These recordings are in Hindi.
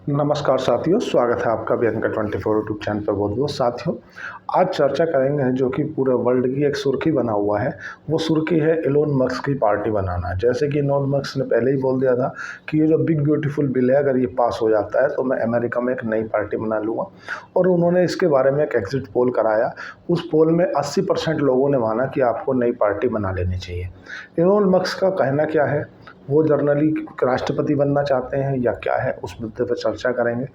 नमस्कार साथियों, स्वागत है आपका भी अंका 24 यूट्यूब चैनल पर। बहुत बहुत साथियों, आज चर्चा करेंगे जो कि पूरे वर्ल्ड की एक सुर्खी बना हुआ है। वो सुर्खी है एलोन मस्क की पार्टी बनाना। जैसे कि एलोन मस्क ने पहले ही बोल दिया था कि ये जो बिग ब्यूटीफुल बिल है, अगर ये पास हो जाता है तो मैं अमेरिका में एक नई पार्टी बना लूँगा। और उन्होंने इसके बारे में एक एग्जिट पोल कराया। उस पोल में 80% लोगों ने माना कि आपको नई पार्टी बना लेनी चाहिए। एलोन मस्क का कहना क्या है, वो जनरली राष्ट्रपति बनना चाहते हैं या क्या है, उस मुद्दे पर चर्चा करेंगे।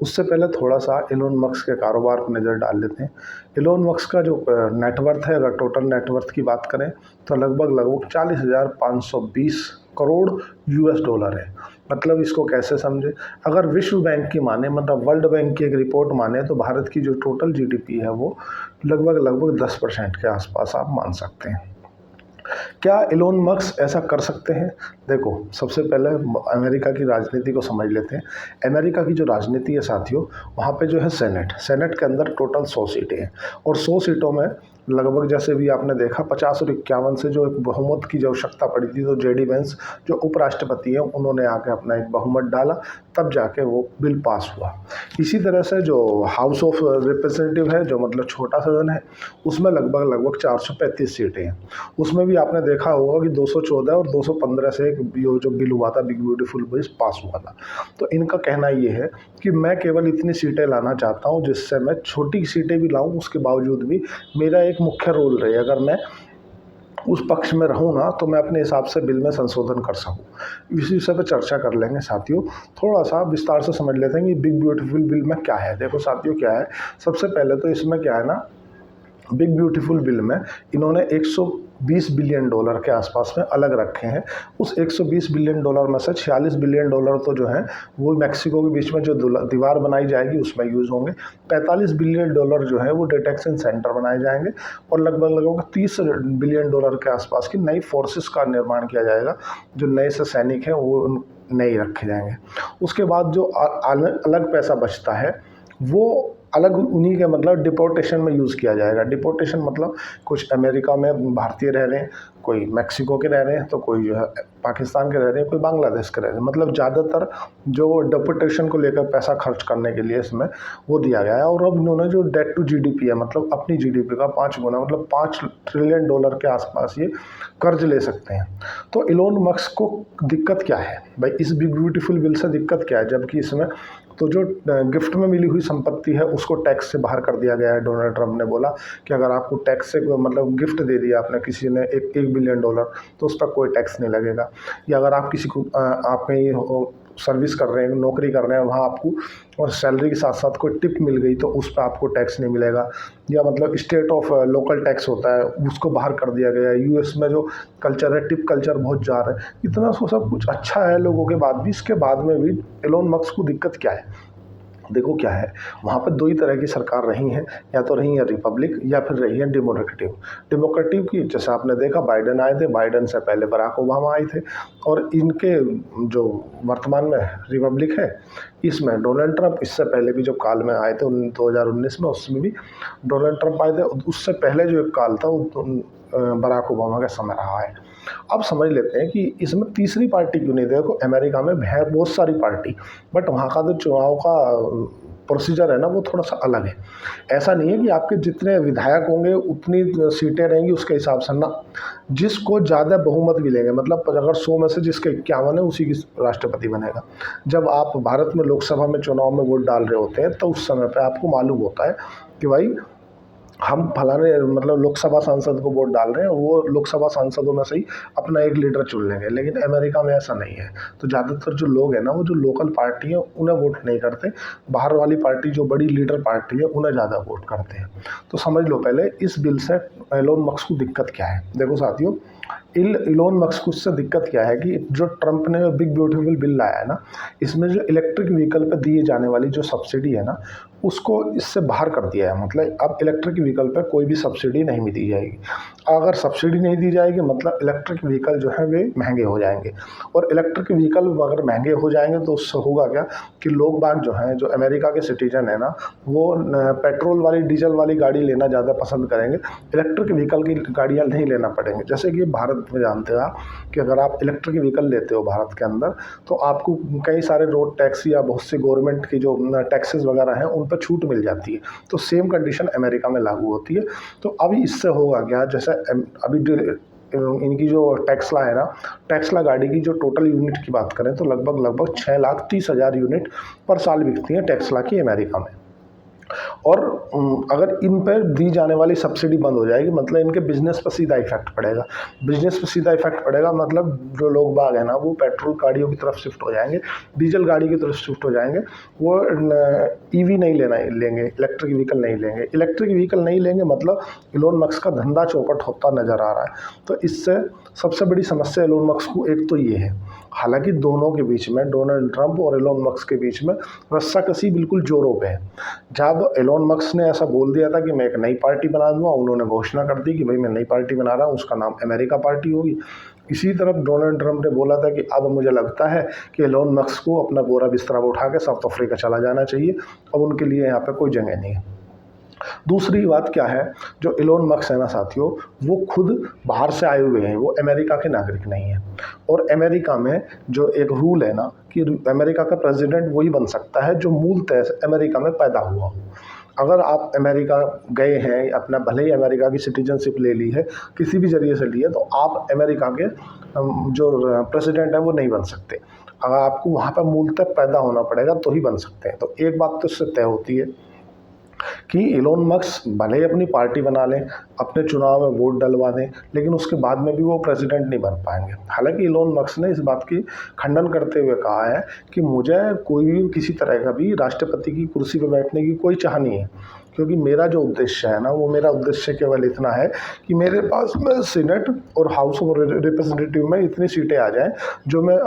उससे पहले थोड़ा सा एलोन मस्क के कारोबार पर नज़र डाल लेते हैं। एलोन मस्क का जो नेटवर्थ है, अगर टोटल नेटवर्थ की बात करें तो लगभग 40,520 करोड़ US डॉलर है। मतलब इसको कैसे समझे, अगर विश्व बैंक की माने, मतलब वर्ल्ड बैंक की एक रिपोर्ट माने, तो भारत की जो टोटल GDP है वो लगभग 10% के आसपास आप मान सकते हैं। क्या एलोन मस्क ऐसा कर सकते हैं? देखो, सबसे पहले अमेरिका की राजनीति को समझ लेते हैं। अमेरिका की जो राजनीति है साथियों, वहाँ पे जो है सेनेट के अंदर टोटल 100 सीटें हैं। और 100 सीटों में लगभग, जैसे भी आपने देखा, 50 और 51 से जो एक बहुमत की जो आवश्यकता पड़ी थी, तो JD वेंस जो उपराष्ट्रपति हैं उन्होंने आके अपना एक बहुमत डाला, तब जाके वो बिल पास हुआ। इसी तरह से जो हाउस ऑफ रिप्रेजेंटेटिव है, जो मतलब छोटा सदन है, उसमें लगभग 435 सीटें हैं। उसमें भी आपने देखा होगा कि 214 और 215 से एक जो बिल हुआ था, बिग ब्यूटीफुल बिल पास हुआ था। तो इनका कहना ये है कि मैं केवल इतनी सीटें लाना चाहता हूँ जिससे मैं छोटी सीटें भी लाऊं, उसके बावजूद भी मेरा एक मुख्य रोल रहे। अगर मैं उस पक्ष में रहूँ ना, तो मैं अपने हिसाब से बिल में संशोधन कर सकूँ। इसी विषय पर चर्चा कर लेंगे साथियों। थोड़ा सा विस्तार से समझ लेते हैं कि बिग ब्यूटीफुल बिल में क्या है। देखो साथियों, क्या है, सबसे पहले तो इसमें क्या है ना, बिग ब्यूटीफुल बिल में इन्होंने 120 बिलियन डॉलर के आसपास में अलग रखे हैं। उस 120 बिलियन डॉलर में से 46 बिलियन डॉलर तो जो है वो मैक्सिको के बीच में जो दीवार बनाई जाएगी उसमें यूज़ होंगे। 45 बिलियन डॉलर जो है वो डिटेक्शन सेंटर बनाए जाएंगे। और लगभग 30 बिलियन डॉलर के आसपास की नई फोर्सेस का निर्माण किया जाएगा। जो नए से सैनिक हैं वो नए रखे जाएंगे। उसके बाद जो अलग पैसा बचता है वो अलग उन्हीं के मतलब डिपोर्टेशन में यूज़ किया जाएगा। डिपोर्टेशन मतलब कुछ अमेरिका में भारतीय रह रहे हैं, कोई मैक्सिको के रह रहे हैं, तो कोई जो है पाकिस्तान के रह रहे हैं, कोई बांग्लादेश के रह रहे हैं। मतलब ज़्यादातर जो डिपोर्टेशन को लेकर पैसा खर्च करने के लिए इसमें वो दिया गया है। और अब इन्होंने जो डेट टू GDP है, मतलब अपनी GDP का 5 गुना, मतलब 5 ट्रिलियन डॉलर के आसपास ये कर्ज ले सकते हैं। तो एलोन मस्क को दिक्कत क्या है भाई, इस बिग ब्यूटीफुल बिल से दिक्कत क्या है, जबकि इसमें तो जो गिफ्ट में मिली हुई संपत्ति है उसको टैक्स से बाहर कर दिया गया है। डोनाल्ड ट्रंप ने बोला कि अगर आपको टैक्स से मतलब गिफ्ट दे दिया आपने किसी ने एक बिलियन डॉलर, तो उस पर कोई टैक्स नहीं लगेगा। या अगर आप किसी को आप कहीं सर्विस कर रहे हैं, नौकरी कर रहे हैं, वहाँ आपको और सैलरी के साथ साथ कोई टिप मिल गई तो उस पर आपको टैक्स नहीं मिलेगा। या मतलब स्टेट ऑफ लोकल टैक्स होता है, उसको बाहर कर दिया गया है। US में जो कल्चर है, टिप कल्चर बहुत जा रहा है। इतना सब कुछ अच्छा है लोगों के बाद भी, इसके बाद में भी एलोन मस्क को दिक्कत क्या है। देखो क्या है, वहाँ पर 2 ही तरह की सरकार रही हैं, या तो रही है रिपब्लिक या फिर रही है डेमोक्रेटिव की। जैसे आपने देखा, बाइडेन आए थे, बाइडेन से पहले बराक ओबामा आए थे। और इनके जो वर्तमान में रिपब्लिक है, इसमें डोनाल्ड ट्रंप, इससे पहले भी जो काल में आए थे 2019 में, उसमें भी डोनाल्ड ट्रंप आए थे। उससे पहले जो एक काल था वो बराक ओबामा का समय रहा है। अब समझ लेते हैं कि इसमें तीसरी पार्टी क्यों नहीं। देखो, अमेरिका में है बहुत सारी पार्टी, बट वहाँ का जो चुनाव का प्रोसीजर है ना, वो थोड़ा सा अलग है। ऐसा नहीं है कि आपके जितने विधायक होंगे उतनी सीटें रहेंगी उसके हिसाब से ना, जिसको ज़्यादा बहुमत मिलेंगे, मतलब अगर 100 में से जिसके 51 है उसी की राष्ट्रपति बनेगा। जब आप भारत में लोकसभा में चुनाव में वोट डाल रहे होते हैं तो उस समय पर आपको मालूम होता है कि भाई हम फलाने मतलब लोकसभा सांसद को वोट डाल रहे हैं, वो लोकसभा सांसदों में से ही अपना एक लीडर चुन लेंगे। लेकिन अमेरिका में ऐसा नहीं है। तो ज़्यादातर जो लोग हैं ना, वो जो लोकल पार्टी है उन्हें वोट नहीं करते, बाहर वाली पार्टी जो बड़ी लीडर पार्टी है उन्हें ज़्यादा वोट करते हैं। तो समझ लो पहले इस बिल से एलोन मस्क को दिक्कत क्या है। देखो साथियों, एलोन मस्क को इससे दिक्कत क्या है कि जो ट्रंप ने बिग ब्यूटीफुल बिल लाया है ना, इसमें जो इलेक्ट्रिक व्हीकल पर दिए जाने वाली जो सब्सिडी है ना, उसको इससे बाहर कर दिया है। मतलब अब इलेक्ट्रिक व्हीकल पर कोई भी सब्सिडी नहीं दी जाएगी। अगर सब्सिडी नहीं दी जाएगी मतलब इलेक्ट्रिक व्हीकल जो है वे महंगे हो जाएंगे। और इलेक्ट्रिक व्हीकल अगर महंगे हो जाएंगे तो उससे होगा क्या कि लोग बाग जो हैं, जो अमेरिका के सिटीजन है ना, वो पेट्रोल वाली डीजल वाली गाड़ी लेना ज़्यादा पसंद करेंगे। इलेक्ट्रिक व्हीकल की गाड़ियाँ नहीं लेना पड़ेंगे। जैसे कि भारत भारत में जानते हो आप कि अगर आप इलेक्ट्रिक व्हीकल लेते हो भारत के अंदर तो आपको कई सारे रोड टैक्स या बहुत सी गवर्नमेंट की जो टैक्सेस वगैरह हैं उन पर छूट मिल जाती है। तो सेम कंडीशन अमेरिका में लागू होती है। तो अभी इससे होगा क्या, जैसे अभी इनकी जो टेस्ला है ना, टेस्ला गाड़ी की जो टोटल यूनिट की बात करें तो लगभग 6,30,000 यूनिट पर साल बिकती है टेस्ला की अमेरिका में। और अगर इन पर दी जाने वाली सब्सिडी बंद हो जाएगी मतलब इनके बिजनेस पर सीधा इफेक्ट पड़ेगा। बिजनेस पर सीधा इफेक्ट पड़ेगा मतलब जो लोग बाग हैं ना वो पेट्रोल गाड़ियों की तरफ शिफ्ट हो जाएंगे, डीजल गाड़ी की तरफ शिफ्ट हो जाएंगे। वो ईवी नहीं लेंगे, इलेक्ट्रिक व्हीकल नहीं लेंगे। इलेक्ट्रिक व्हीकल नहीं लेंगे मतलब इलोन मस्क का धंधा चौपट होता नज़र आ रहा है। तो इससे सबसे बड़ी समस्या इलोन मस्क को एक तो ये है। हालांकि दोनों के बीच में, डोनाल्ड ट्रंप और इलोन मस्क के बीच में रस्साकसी बिल्कुल जोरों पे है। जब इलोन मस्क ने ऐसा बोल दिया था कि मैं एक नई पार्टी बना दूंगा, उन्होंने घोषणा कर दी कि भाई मैं नई पार्टी बना रहा हूँ, उसका नाम अमेरिका पार्टी होगी। इसी तरफ डोनाल्ड ट्रंप ने बोला था कि अब मुझे लगता है कि इलोन मस्क को अपना बोरा बिस्तरा उठा के साउथ अफ्रीका चला जाना चाहिए, अब उनके लिए यहाँ पे कोई जगह नहीं है। दूसरी बात क्या है, जो इलोन मस्क है ना साथियों, वो खुद बाहर से आए हुए हैं, वो अमेरिका के नागरिक नहीं है। और अमेरिका में जो एक रूल है ना कि अमेरिका का प्रेसिडेंट वही बन सकता है जो मूलतः अमेरिका में पैदा हुआ हो। अगर आप अमेरिका गए हैं, अपना भले ही अमेरिका की सिटीजनशिप ले ली है, किसी भी जरिए से ली है, तो आप अमेरिका के जो प्रेसिडेंट है वो नहीं बन सकते। अगर आपको वहाँ पर मूलतः पैदा होना पड़ेगा तो ही बन सकते हैं। तो एक बात तो इससे तय होती है कि इलोन मस्क भले ही अपनी पार्टी बना लें, अपने चुनाव में वोट डलवा दें, लेकिन उसके बाद में भी वो प्रेसिडेंट नहीं बन पाएंगे। हालांकि इलोन मस्क ने इस बात की खंडन करते हुए कहा है कि मुझे कोई भी किसी तरह का भी राष्ट्रपति की कुर्सी पर बैठने की कोई चाह नहीं है, क्योंकि मेरा जो उद्देश्य है ना, वो मेरा उद्देश्य केवल इतना है कि मेरे पास में सीनेट और हाउस ऑफ रिप्रेजेंटेटिव में इतनी सीटें आ जाएं जो मैं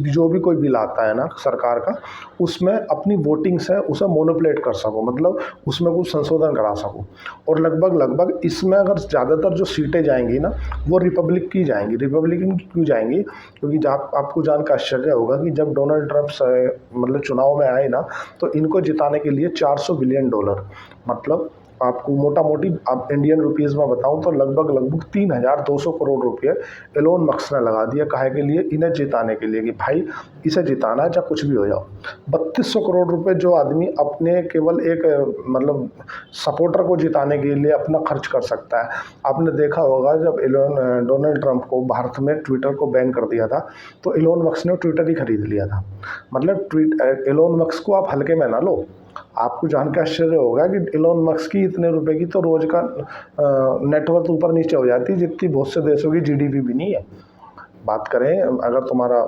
जो भी कोई बिल आता है ना सरकार का, उसमें अपनी वोटिंग से उसे मोनोपुलेट कर सकूं, मतलब उसमें कुछ संशोधन करा सकूं। और लगभग इसमें अगर ज़्यादातर जो सीटें जाएंगी ना वो रिपब्लिक की जाएंगी। रिपब्लिकन की क्यों जाएंगी? क्योंकि आपको जानकर आश्चर्य होगा कि जब डोनाल्ड ट्रंप मतलब चुनाव में आए ना, तो इनको जिताने के लिए $400 बिलियन, मतलब आपको मोटा मोटी आप इंडियन रुपीज़ में बताऊं तो लगभग 3,200 करोड़ रुपये एलोन मस्क ने लगा दिया। काहे के लिए? इन्हें जिताने के लिए कि भाई इसे जिताना है चाहे कुछ भी हो जाओ। 3200 करोड़ रुपए जो आदमी अपने केवल एक मतलब सपोर्टर को जिताने के लिए अपना खर्च कर सकता है। आपने देखा होगा जब डोनाल्ड ट्रंप को भारत में ट्विटर को बैन कर दिया था तो एलोन मस्क ने ट्विटर ही खरीद लिया था। मतलब एलोन मस्क को आप हल्के में ना लो। आपको जान के आश्चर्य होगा कि एलोन मस्क की इतने रुपए की तो रोज का नेटवर्थ ऊपर नीचे हो जाती है जितनी बहुत से देशों की जीडीपी भी नहीं है। बात करें अगर तुम्हारा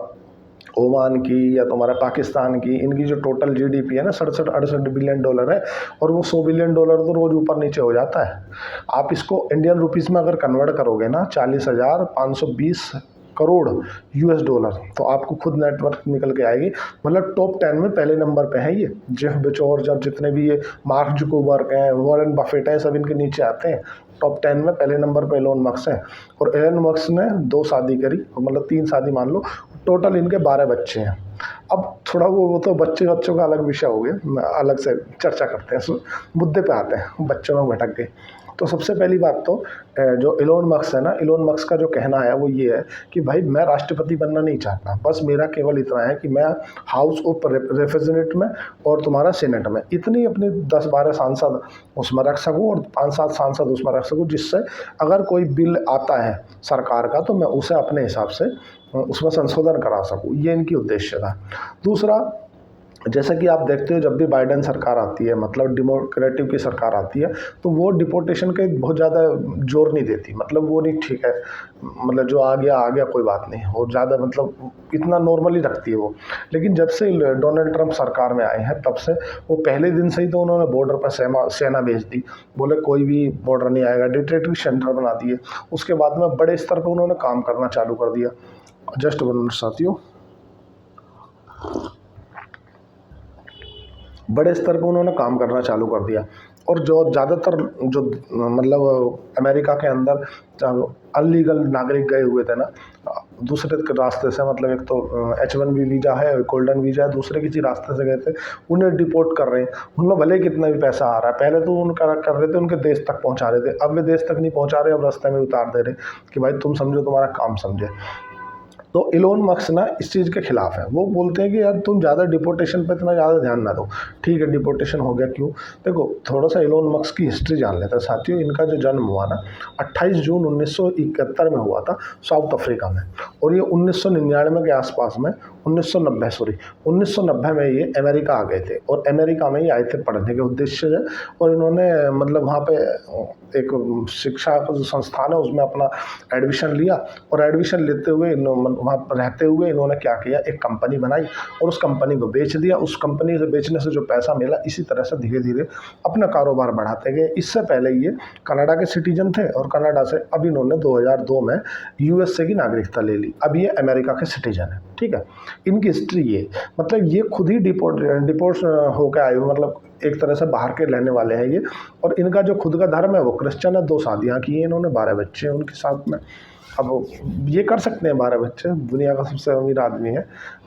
ओमान की या तुम्हारा पाकिस्तान की, इनकी जो टोटल जीडीपी है ना 67-68 बिलियन डॉलर है, और वो 100 बिलियन डॉलर तो रोज ऊपर नीचे हो जाता है। आप इसको इंडियन रुपीज़ में अगर कन्वर्ट करोगे ना 40,520 करोड़ यूएस डॉलर, तो आपको खुद नेटवर्क निकल के आएगी। मतलब टॉप 10 में पहले नंबर पे है ये। जेफ बेजोस, जब जितने भी ये मार्क जुकरबर्ग हैं, वॉरेन बफेट हैं, सब इनके नीचे आते हैं। टॉप 10 में पहले नंबर पे एलोन मस्क है। और एलोन मस्क ने 2 शादी करी, मतलब 3 शादी मान लो, टोटल इनके 12 बच्चे हैं। अब थोड़ा वो तो बच्चों का अलग विषय हो गया, अलग से चर्चा करते हैं, मुद्दे पे आते हैं, बच्चों में भटक गए। तो सबसे पहली बात तो जो एलोन मस्क है ना, एलोन मस्क का जो कहना है वो ये है कि भाई मैं राष्ट्रपति बनना नहीं चाहता, बस मेरा केवल इतना है कि मैं हाउस ऑफ रिप्रेजेंटेटिव में और तुम्हारा सेनेट में इतनी अपने 10-12 सांसद उसमें रख सकूँ और 5-7 सांसद उसमें रख सकूँ, जिससे अगर कोई बिल आता है सरकार का तो मैं उसे अपने हिसाब से उसमें संशोधन करा सकूँ। ये इनकी उद्देश्य था। दूसरा, जैसा कि आप देखते हो जब भी बाइडेन सरकार आती है, मतलब डेमोक्रेटिव की सरकार आती है, तो वो डिपोर्टेशन का बहुत ज़्यादा जोर नहीं देती। मतलब वो नहीं, ठीक है, मतलब जो आ गया कोई बात नहीं, और ज़्यादा मतलब इतना नॉर्मली रखती है वो। लेकिन जब से डोनाल्ड ट्रंप सरकार में आए हैं तब से वो पहले दिन से ही तो उन्होंने बॉर्डर पर सेना भेज दी, बोले कोई भी बॉर्डर नहीं आएगा, डिटेंशन सेंटर बना दिए। उसके बाद में बड़े स्तर पर उन्होंने काम करना चालू कर दिया। जस्ट 1 मिनट साथियों, बड़े स्तर पर उन्होंने काम करना चालू कर दिया। और जो ज़्यादातर जो मतलब अमेरिका के अंदर अनलीगल नागरिक गए हुए थे ना, दूसरे के रास्ते से, मतलब एक तो H1B वीज़ा है, गोल्डन वीज़ा है, दूसरे किसी रास्ते से गए थे, उन्हें डिपोर्ट कर रहे हैं। उनमें भले ही कितना भी पैसा आ रहा है, पहले तो उनका कर रहे थे, उनके देश तक पहुंचा रहे थे, अब वे देश तक नहीं पहुंचा रहे, अब रास्ते में उतार दे रहे कि भाई तुम समझो, तुम्हारा काम समझे। तो इलोन मस्क ना इस चीज़ के खिलाफ है। वो बोलते हैं कि यार तुम ज़्यादा डिपोर्टेशन पे इतना ज़्यादा ध्यान ना दो। ठीक है, डिपोर्टेशन हो गया, क्यों? देखो, थोड़ा सा इलोन मस्क की हिस्ट्री जान लेते हैं साथियों। इनका जो जन्म हुआ ना 28 जून 1971 में हुआ था साउथ अफ्रीका में, और ये 1999 के आसपास में 1990 में ये अमेरिका आ गए थे, और अमेरिका में ही आए थे पढ़ने के उद्देश्य से। और इन्होंने मतलब वहाँ पे एक शिक्षा का जो संस्थान है उसमें अपना एडमिशन लिया, और एडमिशन लेते हुए वहाँ पर रहते हुए इन्होंने क्या किया, एक कंपनी बनाई और उस कंपनी को बेच दिया। उस कंपनी से बेचने से जो पैसा मिला, इसी तरह से धीरे धीरे अपना कारोबार बढ़ाते गए। इससे पहले ये कनाडा के सिटीजन थे, और कनाडा से अब इन्होंने 2002 में यूएसए की नागरिकता ले ली। अब ये अमेरिका के सिटीजन है। ठीक है, इनकी हिस्ट्री ये, मतलब ये खुद ही डिपोर्ट होकर आए हुए, मतलब एक तरह से बाहर के रहने वाले हैं ये। और इनका जो खुद का धर्म है वो क्रिश्चियन है। 2 शादियाँ की हैं इन्होंने, 12 बच्चे हैं उनके साथ में। अब ये कर सकते हैं 12 बच्चे, दुनिया का सबसे अमीर आदमी है।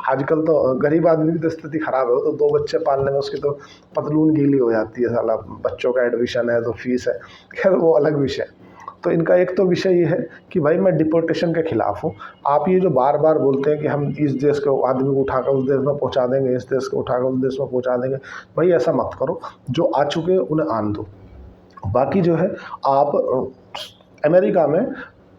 आजकल तो गरीब आदमी की तो स्थिति ख़राब है, तो 2 बच्चे पालने में उसकी तो पतलून गीली हो जाती है साला। बच्चों का एडमिशन है तो फीस है, खैर वो अलग विषय। तो इनका एक तो विषय ये है कि भाई मैं डिपोर्टेशन के खिलाफ हूँ। आप ये जो बार बार बोलते हैं कि हम इस देश के आदमी को उठाकर उस देश में पहुँचा देंगे, इस देश को उठाकर उस देश में पहुँचा देंगे, भाई ऐसा मत करो। जो आ चुके हैं उन्हें आने दो। बाकी जो है, आप अमेरिका में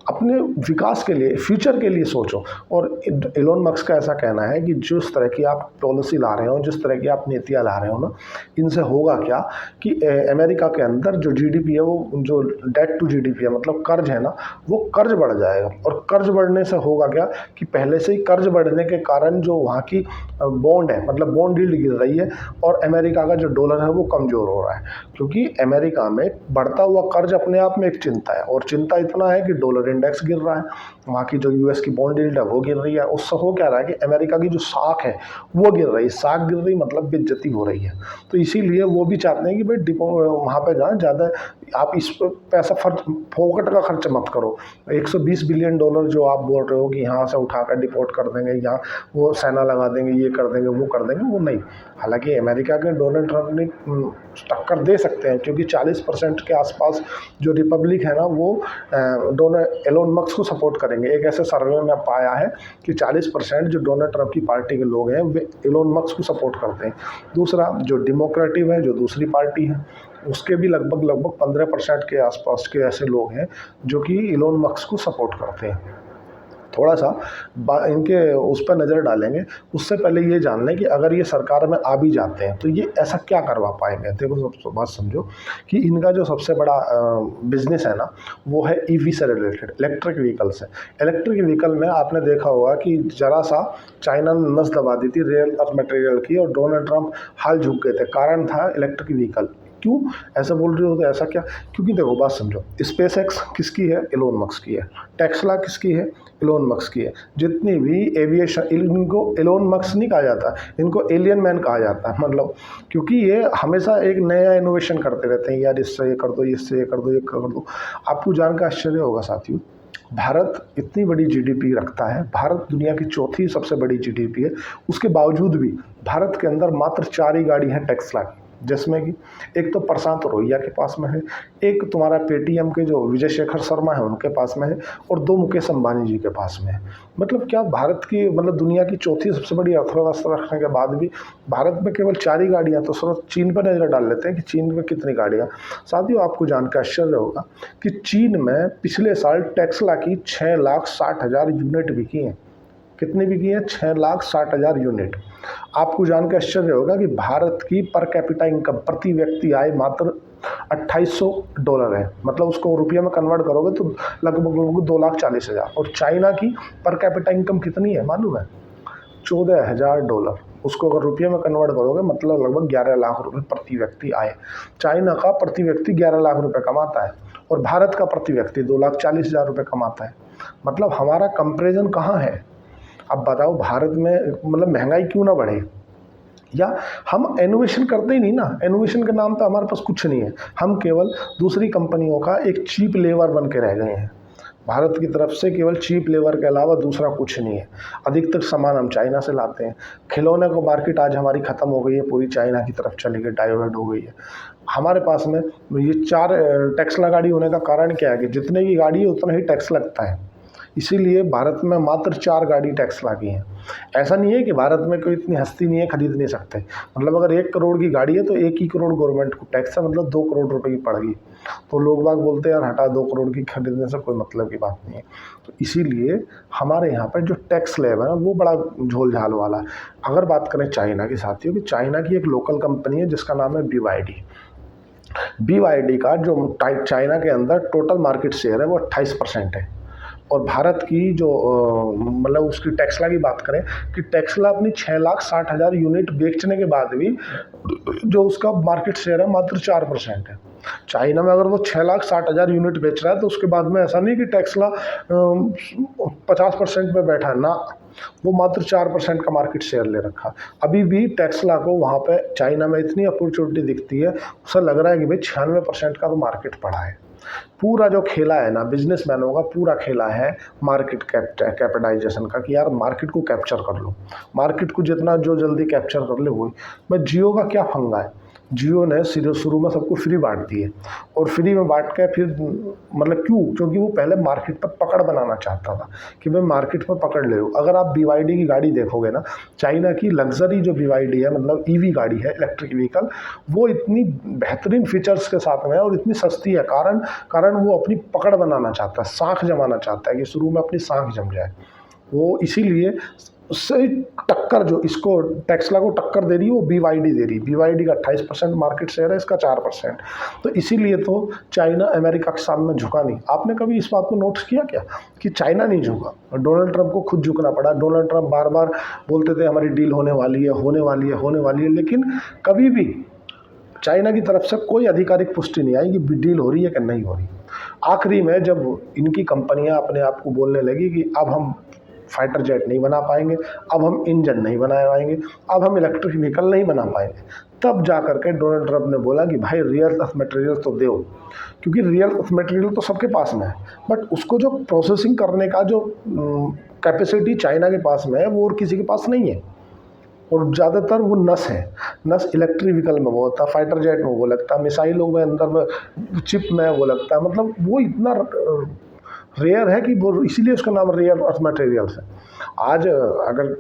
अपने विकास के लिए, फ्यूचर के लिए सोचो। और इलोन मस्क का ऐसा कहना है कि जिस तरह की आप पॉलिसी ला रहे हो, जिस तरह की आप नीतियाँ ला रहे हो ना, इनसे होगा क्या कि अमेरिका के अंदर जो जीडीपी है, वो जो डेट टू जीडीपी है, मतलब कर्ज है ना, वो कर्ज बढ़ जाएगा। और कर्ज बढ़ने से होगा क्या कि पहले से ही कर्ज बढ़ने के कारण जो वहाँ की बॉन्ड है, मतलब बॉन्ड यील्ड गिर रही है, और अमेरिका का जो डॉलर है वो कमज़ोर हो रहा है। क्योंकि अमेरिका में बढ़ता हुआ कर्ज अपने आप में एक चिंता है, और चिंता इतना है कि डॉलर इंडेक्स गिर रहा है, वहाँ की जो यूएस की बॉन्ड यील्ड है वो गिर रही है। उससे हो क्या रहा है कि अमेरिका की जो साख है वो गिर रही है। साख गिर रही मतलब बेइज्जती हो रही है। तो इसीलिए वो भी चाहते हैं कि भाई वहाँ पे जाए ज़्यादा, आप इस पर पैसा फोकट का खर्च मत करो। 120 बिलियन डॉलर जो आप बोल रहे हो कि यहाँ से उठाकर डिपोर्ट कर देंगे, यहाँ वो सेना लगा देंगे, ये कर देंगे, वो कर देंगे, वो नहीं। हालांकि अमेरिका के डोनाल्ड ट्रंप ने टक्कर दे सकते हैं, क्योंकि 40% के आसपास जो रिपब्लिक है ना, वो एलोन मस्क को सपोर्ट करेंगे। एक ऐसे सर्वे में पाया है कि 40% जो डोनाल्ड ट्रंप की पार्टी के लोग हैं वे एलोन मस्क को सपोर्ट करते हैं। दूसरा जो डेमोक्रेटिव है, जो दूसरी पार्टी है, उसके भी लगभग 15% के आसपास के ऐसे लोग हैं जो कि एलोन मस्क को सपोर्ट करते हैं। थोड़ा सा इनके उस पर नज़र डालेंगे। उससे पहले ये जान लें कि अगर ये सरकार में आ भी जाते हैं तो ये ऐसा क्या करवा पाएंगे। देखो, सबसे बात समझो कि इनका जो सबसे बड़ा बिजनेस है ना, वो है ईवी से रिलेटेड, इलेक्ट्रिक व्हीकल से। इलेक्ट्रिक व्हीकल में आपने देखा होगा कि ज़रा सा चाइना ने नस दबा दी थी रेयर अर्थ मटेरियल की, और डोनाल्ड ट्रंप हाल झुक गए थे। कारण था इलेक्ट्रिक व्हीकल। क्यों ऐसा बोल रहे हो, तो ऐसा क्या? क्योंकि देखो, बात समझो, स्पेस एक्स किसकी है? एलोन मस्क की है। टेस्ला किसकी है? एलोन मस्क की है। जितनी भी एविएशन, इनको एलोन मस्क नहीं कहा जाता, इनको एलियन मैन कहा जाता है। मतलब क्योंकि ये हमेशा एक नया इनोवेशन करते रहते हैं, यार इससे ये कर दो, इससे ये कर दो, ये कर दो। आपको जानकर आश्चर्य होगा साथियों, भारत इतनी बड़ी जीडीपी रखता है, भारत दुनिया की 4थी सबसे बड़ी जीडीपी है, उसके बावजूद भी भारत के अंदर मात्र 4 ही गाड़ी है टेस्ला की, जिसमें कि एक तो प्रशांत रोहिया के पास में है, एक तुम्हारा पेटीएम के जो विजय शेखर शर्मा है उनके पास में है, और 2 मुकेश अंबानी जी के पास में है। मतलब क्या, भारत की मतलब दुनिया की 4थी सबसे बड़ी अर्थव्यवस्था रखने के बाद भी भारत में केवल 4 ही गाड़ियाँ। तो सिर्फ चीन पर नज़र डाल लेते हैं कि चीन में कितनी गाड़ियाँ। साथियों, आपको जानकर आश्चर्य होगा कि चीन में पिछले साल टेस्ला की 6,60,000 यूनिट बिकी हैं। कितनी बिकी है? 6,60,000 यूनिट। आपको जानकर आश्चर्य होगा कि भारत की पर कैपिटा इनकम, प्रति व्यक्ति आय मात्र $2,800 है। मतलब उसको रुपये में कन्वर्ट करोगे तो लगभग 2,40,000। और चाइना की पर कैपिटा इनकम कितनी है मालूम है? $14,000। उसको अगर रुपये में कन्वर्ट करोगे मतलब लगभग 11 लाख रुपए प्रति व्यक्ति आए। चाइना का प्रति व्यक्ति 11 लाख रुपए कमाता है, और भारत का प्रति व्यक्ति 2,40,000 रुपये कमाता है। मतलब हमारा कंपेरिजन कहाँ है? अब बताओ, भारत में मतलब महंगाई क्यों ना बढ़े? या हम इनोवेशन करते ही नहीं ना। इनोवेशन के नाम पे हमारे पास कुछ नहीं है, हम केवल दूसरी कंपनियों का एक चीप लेबर बन के रह गए हैं। भारत की तरफ से केवल चीप लेबर के अलावा दूसरा कुछ नहीं है। अधिकतर सामान हम चाइना से लाते हैं। खिलौने को मार्केट आज हमारी ख़त्म हो गई है, पूरी चाइना की तरफ चली गई, डाइवर्ट हो गई है। हमारे पास में ये 4 टेस्ला गाड़ी होने का कारण क्या है कि जितने की गाड़ी है उतना ही टैक्स लगता है। इसीलिए भारत में मात्र 4 गाड़ी टेस्ला की हैं। ऐसा नहीं है कि भारत में कोई इतनी हस्ती नहीं है, खरीद नहीं सकते। मतलब अगर 1 करोड़ की गाड़ी है तो 1 ही करोड़ गवर्नमेंट को टैक्स है, मतलब 2 करोड़ रुपए की पड़ेगी। तो लोग बाग बोलते हैं यार हटा, 2 करोड़ की खरीदने से कोई मतलब की बात नहीं है। तो इसीलिए हमारे यहाँ पर जो टैक्स स्लैब है ना वो बड़ा झोल झाल वाला है। अगर बात करें चाइना की साथियों, कि चाइना की एक लोकल कंपनी है जिसका नाम है BYD। BYD का जो चाइना के अंदर टोटल मार्केट शेयर है वो 28% है। और भारत की जो मतलब उसकी टेस्ला की बात करें कि टेस्ला अपनी 6,60,000 यूनिट बेचने के बाद भी जो उसका मार्केट शेयर है मात्र 4% है। चाइना में अगर वो 6,60,000 यूनिट बेच रहा है तो उसके बाद में ऐसा नहीं कि टेस्ला 50% पे बैठा है ना, वो मात्र 4% का मार्केट शेयर ले रखा। अभी भी टेस्ला को वहाँ पे चाइना में इतनी अपॉर्चुनिटी दिखती है, उसे लग रहा है कि भाई 96% का तो मार्केट पड़ा है। पूरा जो खेला है ना बिजनेसमैनों का, पूरा खेला है मार्केट कैपिटलाइजेशन का, कि यार मार्केट को कैप्चर कर लो, मार्केट को जितना जो जल्दी कैप्चर कर ले वही। मैं जियो का क्या फंगा है, जियो ने शुरू में सबको फ्री बांट दिए और फ्री में बांट के फिर मतलब क्यों, क्योंकि वो पहले मार्केट पर पकड़ बनाना चाहता था कि भाई मार्केट पर पकड़ ले लो। अगर आप BYD की गाड़ी देखोगे ना, चाइना की लग्जरी जो BYD है, मतलब EV गाड़ी है, इलेक्ट्रिक व्हीकल, वो इतनी बेहतरीन फीचर्स के साथ में है और इतनी सस्ती है। कारण वो अपनी पकड़ बनाना चाहता है, साख जमाना चाहता है कि शुरू में अपनी साख जम जाए वो। इसीलिए उससे टक्कर जो इसको टेस्ला को टक्कर दे रही है वो BYD दे रही है। BYD का 28% मार्केट शेयर है, इसका 4%। तो इसीलिए तो चाइना अमेरिका के सामने झुका नहीं। आपने कभी इस बात को नोटिस किया क्या कि चाइना नहीं झुका, डोनाल्ड ट्रंप को खुद झुकना पड़ा। डोनाल्ड ट्रंप बार बार बोलते थे हमारी डील होने वाली है, होने वाली है, होने वाली है, लेकिन कभी भी चाइना की तरफ से कोई आधिकारिक पुष्टि नहीं आई कि डील हो रही है कि नहीं हो रही। आखिरी में जब इनकी कंपनियां अपने आप को बोलने लगी कि अब हम फाइटर जेट नहीं बना पाएंगे, अब हम इंजन नहीं बना पाएंगे, अब हम इलेक्ट्रिक व्हीकल नहीं बना पाएंगे, तब जा करके डोनाल्ड ट्रंप ने बोला कि भाई रियल अर्थ मटेरियल तो दो, क्योंकि रियल अर्थ मटेरियल तो सबके पास में है, बट उसको जो प्रोसेसिंग करने का जो कैपेसिटी चाइना के पास में है वो और किसी के पास नहीं है। और ज़्यादातर वो नस है, नस इलेक्ट्रिक व्हीकल में वो होता है, फाइटर जेट में वो लगता है, मिसाइलों में अंदर में चिप में वो लगता है। मतलब वो इतना रेयर है कि वो इसीलिए उसका नाम रेयर अर्थ मटेरियल्स है। आज अगर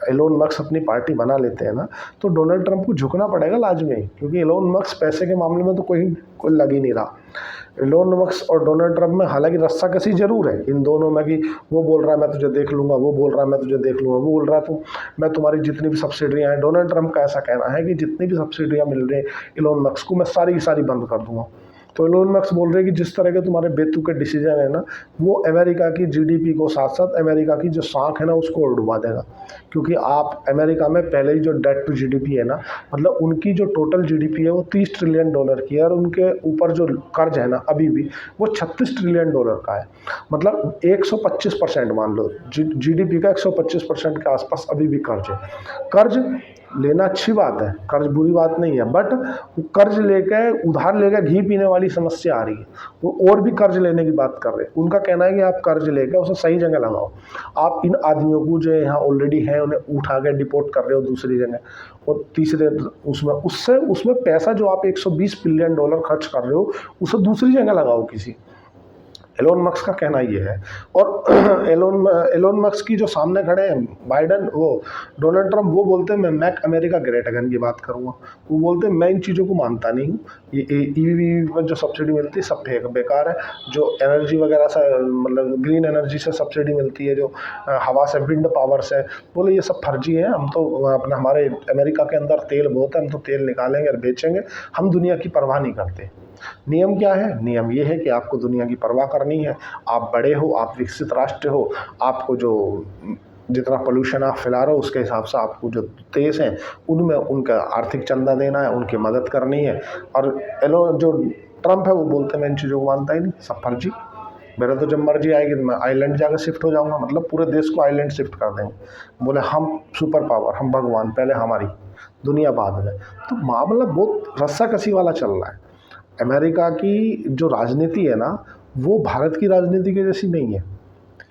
एलोन मस्क अपनी पार्टी बना लेते हैं ना तो डोनाल्ड ट्रंप को झुकना पड़ेगा लाजमी, क्योंकि एलोन मस्क पैसे के मामले में तो कोई लग ही नहीं रहा। एलोन मस्क और डोनाल्ड ट्रंप में हालांकि रस्साकसी जरूर है इन दोनों में, कि वो बोल रहा है मैं तुझे देख लूँगा, वो बोल रहा है मैं तुझे देख लूँगा, वो बोल रहा है तो मैं तुम्हारी जितनी भी सब्सिडियाँ हैं। डोनाल्ड ट्रंप का ऐसा कहना है कि जितनी भी सब्सिडियाँ मिल रही हैं एलोन मस्क को मैं सारी की सारी बंद कर दूँगा। तो एलोन मस्क बोल रहे हैं कि जिस तरह के तुम्हारे बेतुके डिसीजन है ना, वो अमेरिका की जीडीपी को साथ साथ अमेरिका की जो साख है ना उसको और डुबा देगा। क्योंकि आप अमेरिका में पहले ही जो डेट टू जीडीपी है ना, मतलब उनकी जो टोटल जीडीपी है वो $30 ट्रिलियन की है, और उनके ऊपर जो कर्ज है ना अभी भी वो $36 ट्रिलियन का है। मतलब 125% मान लो जीडीपी का 125% के आसपास अभी भी कर्ज है। कर्ज लेना अच्छी बात है, कर्ज बुरी बात नहीं है, बट कर्ज लेकर उधार लेकर घी पीने वाली समस्या आ रही है। वो और भी कर्ज लेने की बात कर रहे हैं। उनका कहना है कि आप कर्ज लेकर उसे सही जगह लगाओ। आप इन आदमियों को जो यहाँ ऑलरेडी हैं उन्हें उठा के डिपोर्ट कर रहे हो दूसरी जगह, और तीसरे उसमें पैसा जो आप $120 बिलियन खर्च कर रहे हो उसे दूसरी जगह लगाओ किसी। एलोन मस्क का कहना ये है। और एलोन मस्क की जो सामने खड़े हैं बाइडन, वो डोनाल्ड ट्रंप, वो बोलते हैं मैं मेक अमेरिका ग्रेट अगेन की बात करूँगा। वो बोलते हैं मैं इन चीज़ों को मानता नहीं हूँ, ये ईवी में जो सब्सिडी मिलती है सब बेकार है। जो एनर्जी वगैरह से मतलब ग्रीन एनर्जी से सब्सिडी मिलती है, जो हवा से, विंड पावर से, बोले ये सब फर्जी है। हम तो अपने हमारे अमेरिका के अंदर तेल बहुत है, हम तो तेल निकालेंगे और बेचेंगे, हम दुनिया की परवाह नहीं करते। नियम क्या है? नियम ये है कि आपको दुनिया की परवाह करनी है। आप बड़े हो, आप विकसित राष्ट्र हो, आपको जो जितना पोल्यूशन आप फैला रहे हो उसके हिसाब से आपको जो देश हैं उनमें उनका आर्थिक चंदा देना है, उनकी मदद करनी है। और जो ट्रंप है वो बोलते हैं मैं इन चीज़ों को मानता ही नहीं, सब फर्जी। मेरा तो जब मर्जी आएगी तो मैं आइलैंड जाकर शिफ्ट हो जाऊंगा, मतलब पूरे देश को आइलैंड शिफ्ट कर देंगे। बोले हम सुपर पावर, हम भगवान, पहले हमारी दुनिया बाद में। तो मामला बहुत रस्साकसी वाला चल रहा है। अमेरिका की जो राजनीति है ना वो भारत की राजनीति के जैसी नहीं है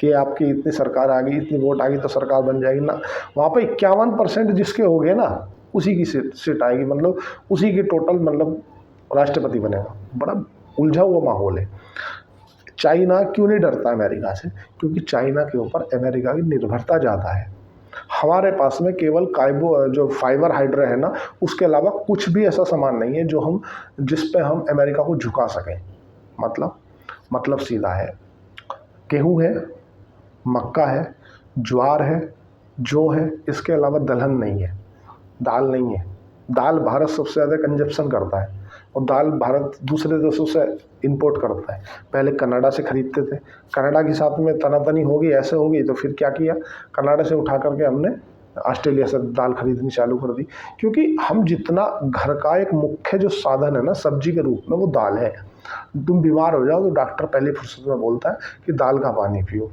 कि आपकी इतनी सरकार आ गई, इतनी वोट आ गई तो सरकार बन जाएगी ना। वहाँ पे 51% जिसके हो गए ना उसी की सीट आएगी, मतलब उसी के टोटल मतलब राष्ट्रपति बनेगा। बड़ा उलझा हुआ माहौल है। चाइना क्यों नहीं डरता अमेरिका से? क्योंकि चाइना के ऊपर अमेरिका की निर्भरता ज़्यादा है। हमारे पास में केवल कार्बो जो फाइबर हाइड्रा है ना, उसके अलावा कुछ भी ऐसा सामान नहीं है जो हम जिस पे हम अमेरिका को झुका सकें। मतलब सीधा है, गेहूँ है, मक्का है, ज्वार है, जौ है, इसके अलावा दलहन नहीं है, दाल नहीं है। दाल भारत सबसे ज़्यादा कंजप्शन करता है और दाल भारत दूसरे देशों से इंपोर्ट करता है। पहले कनाडा से खरीदते थे, कनाडा के साथ में तनातनी होगी, ऐसे होगी, तो फिर क्या किया, कनाडा से उठा करके हमने ऑस्ट्रेलिया से दाल खरीदनी चालू कर दी। क्योंकि हम जितना घर का एक मुख्य जो साधन है ना सब्जी के रूप में, वो दाल है। तुम बीमार हो जाओ तो डॉक्टर पहले फुर्सत में बोलता है कि दाल का पानी पियो।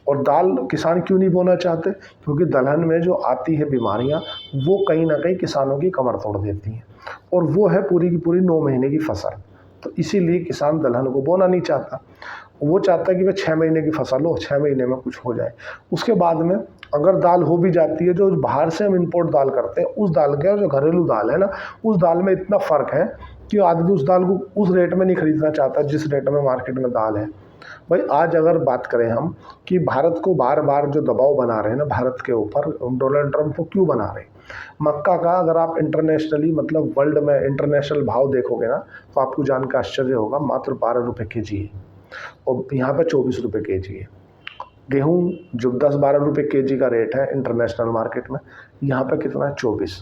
और दाल किसान क्यों नहीं बोना चाहते? क्योंकि दलहन में जो आती है बीमारियां, वो कहीं ना कहीं किसानों की कमर तोड़ देती हैं, और वो है पूरी की पूरी 9 महीने की फसल। तो इसीलिए किसान दलहन को बोना नहीं चाहता। वो चाहता है कि वह 6 महीने की फसल हो, 6 महीने में कुछ हो जाए। उसके बाद में अगर दाल हो भी जाती है, जो बाहर से हम इंपोर्ट दाल करते हैं, उस दाल के जो घरेलू दाल है ना, उस दाल में इतना फ़र्क है कि आदमी उस दाल को उस रेट में नहीं खरीदना चाहता जिस रेट में मार्केट में दाल है। भाई आज अगर बात करें हम कि भारत को बार बार जो दबाव बना रहे हैं ना भारत के ऊपर, डोनाल्ड ट्रंप को क्यों बना रहे हैं? मक्का का अगर आप इंटरनेशनली मतलब वर्ल्ड में इंटरनेशनल भाव देखोगे ना, तो आपको जान के आश्चर्य होगा, मात्र 12 रुपये के जी है और यहाँ पे 24 रुपये के जी है। गेहूँ जो 10-12 रुपये के जी का रेट है इंटरनेशनल मार्केट में, यहाँ पे कितना है? 24।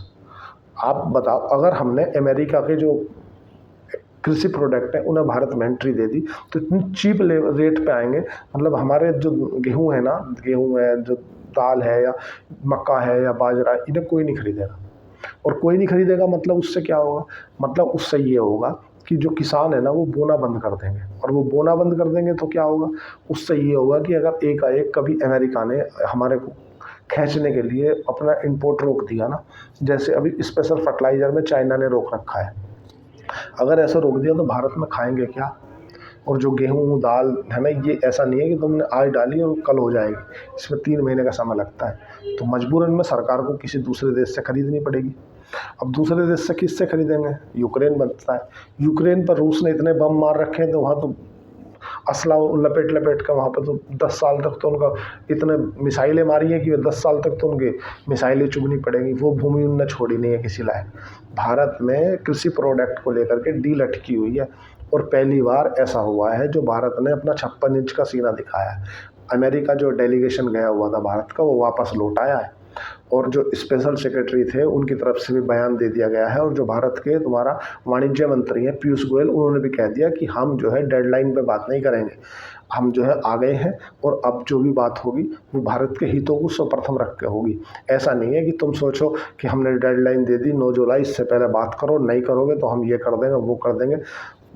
आप बताओ, अगर हमने अमेरिका के जो कृषि प्रोडक्ट है उन्हें भारत में एंट्री दे दी तो इतनी चीप रेट पे आएंगे, मतलब हमारे जो गेहूँ है ना, गेहूँ है, जो दाल है या मक्का है या बाजरा, इन्हें कोई नहीं खरीदेगा। और कोई नहीं खरीदेगा मतलब उससे क्या होगा? मतलब उससे ये होगा कि जो किसान है ना वो बोना बंद कर देंगे, और वो बोना बंद कर देंगे तो क्या होगा? उससे ये होगा कि अगर एकाएक कभी अमेरिका ने हमारे को खींचने के लिए अपना इंपोर्ट रोक दिया ना, जैसे अभी स्पेशल फर्टिलाइज़र में चाइना ने रोक रखा है, अगर ऐसा रोक दिया तो भारत में खाएंगे क्या? और जो गेहूँ दाल है ना, ये ऐसा नहीं है कि तुमने आज डाली और कल हो जाएगी, इसमें 3 महीने का समय लगता है। तो मजबूरन में सरकार को किसी दूसरे देश से खरीदनी पड़ेगी। अब दूसरे देश से किससे खरीदेंगे? यूक्रेन बनता है, यूक्रेन पर रूस ने इतने बम मार रखे हैं, तो वहाँ तो असला लपेट लपेट कर वहाँ पर तो 10 साल तक तो उनका इतने मिसाइलें मारी हैं कि वे 10 साल तक तो उनके मिसाइलें चुभनी पड़ेंगी। वो भूमि उनने छोड़ी नहीं है किसी लायक। भारत में कृषि प्रोडक्ट को लेकर के डील अटकी हुई है, और पहली बार ऐसा हुआ है जो भारत ने अपना 56 इंच का सीना दिखाया है। अमेरिका जो डेलीगेशन गया हुआ था भारत का, वो वापस लौट आया है, और जो स्पेशल सेक्रेटरी थे उनकी तरफ से भी बयान दे दिया गया है। और जो भारत के तुम्हारा वाणिज्य मंत्री हैं पीयूष गोयल, उन्होंने भी कह दिया कि हम जो है डेडलाइन पे बात नहीं करेंगे, हम जो है आ गए हैं, और अब जो भी बात होगी वो भारत के हितों को सर्वप्रथम रख के होगी। ऐसा नहीं है कि तुम सोचो कि हमने डेडलाइन दे दी 9 जुलाई, इससे पहले बात करो, नहीं करोगे तो हम ये कर देंगे वो कर देंगे।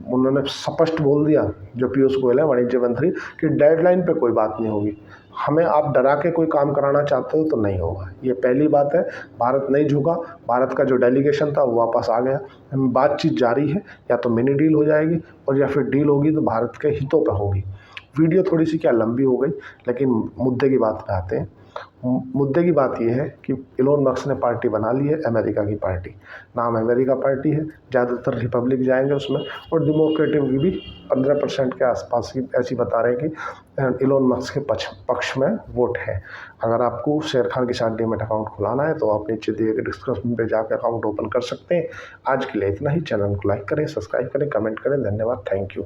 उन्होंने स्पष्ट बोल दिया, जो पीयूष गोयल है वाणिज्य मंत्री, कि डेडलाइन पे कोई बात नहीं होगी। हमें आप डरा के कोई काम कराना चाहते हो तो नहीं होगा। ये पहली बात है। भारत नहीं झुका, भारत का जो डेलीगेशन था वो वापस आ गया। बातचीत जारी है, या तो मिनी डील हो जाएगी और या फिर डील होगी तो भारत के हितों पे होगी। वीडियो थोड़ी सी क्या लंबी हो गई, लेकिन मुद्दे की बात पे आते हैं। मुद्दे की बात यह है कि इलोन मस्क ने पार्टी बना ली है, अमेरिका की पार्टी, नाम अमेरिका पार्टी है। ज़्यादातर रिपब्लिक जाएंगे उसमें, और डेमोक्रेटिक भी 15% के आसपास की ऐसी बता रहे हैं कि इलोन मस्क के पक्ष में वोट है। अगर आपको शेर खान के साथ डीमैट अकाउंट खुलाना है तो आप नीचे दिए गए डिस्क्रिप्शन पे जाकर अकाउंट ओपन कर सकते हैं। आज के लिए इतना ही। चैनल को लाइक करें, सब्सक्राइब करें, कमेंट करें। धन्यवाद, थैंक यू।